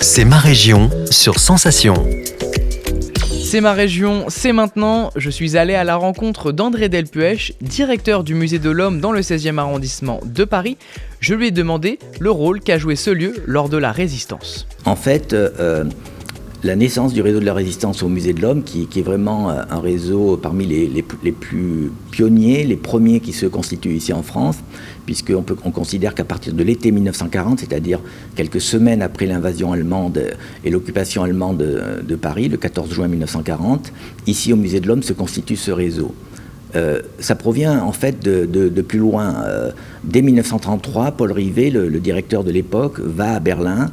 C'est ma région sur Sensation. C'est ma région, c'est maintenant. Je suis allé à la rencontre d'André Delpuech, directeur du Musée de l'Homme dans le 16e arrondissement de Paris. Je lui ai demandé le rôle qu'a joué ce lieu lors de la Résistance. En fait, la naissance du réseau de la Résistance au Musée de l'Homme, qui est vraiment un réseau parmi les plus pionniers, les premiers qui se constituent ici en France, puisqu'on considère qu'à partir de l'été 1940, c'est-à-dire quelques semaines après l'invasion allemande et l'occupation allemande de Paris, le 14 juin 1940, ici au Musée de l'Homme se constitue ce réseau. Ça provient en fait de plus loin. Dès 1933, Paul Rivet, le directeur de l'époque, va à Berlin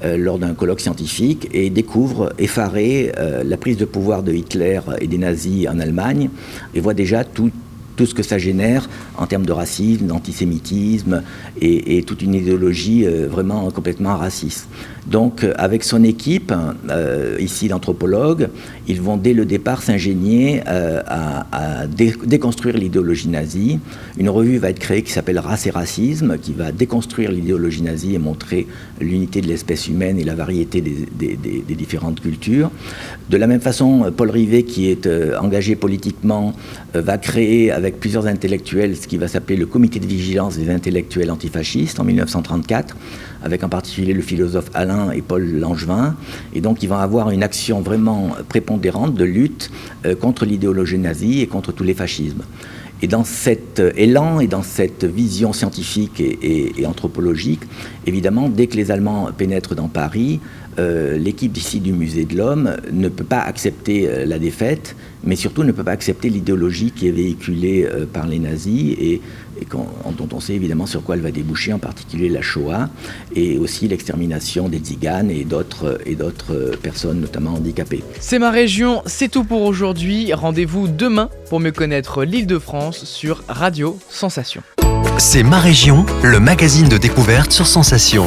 lors d'un colloque scientifique et découvre, effaré, la prise de pouvoir de Hitler et des nazis en Allemagne et voit déjà tout ce que ça génère en termes de racisme, d'antisémitisme et toute une idéologie vraiment complètement raciste. Donc avec son équipe, ici d'anthropologues, ils vont dès le départ s'ingénier à déconstruire l'idéologie nazie. Une revue va être créée qui s'appelle Race et Racisme, qui va déconstruire l'idéologie nazie et montrer l'unité de l'espèce humaine et la variété des différentes cultures. De la même façon, Paul Rivet, qui est engagé politiquement, va créer avec plusieurs intellectuels ce qui va s'appeler le comité de vigilance des intellectuels antifascistes en 1934, avec en particulier le philosophe Alain et Paul Langevin. Et donc ils vont avoir une action vraiment prépondérante de lutte contre l'idéologie nazie et contre tous les fascismes. Et dans cet élan et dans cette vision scientifique et anthropologique, évidemment, dès que les Allemands pénètrent dans Paris, l'équipe d'ici du Musée de l'Homme ne peut pas accepter la défaite, mais surtout ne peut pas accepter l'idéologie qui est véhiculée par les nazis et dont on sait évidemment sur quoi elle va déboucher, en particulier la Shoah et aussi l'extermination des Tziganes et d'autres personnes, notamment handicapées. C'est ma région, c'est tout pour aujourd'hui. Rendez-vous demain pour mieux connaître l'Île-de-France sur Radio Sensation. C'est ma région, le magazine de découverte sur Sensation.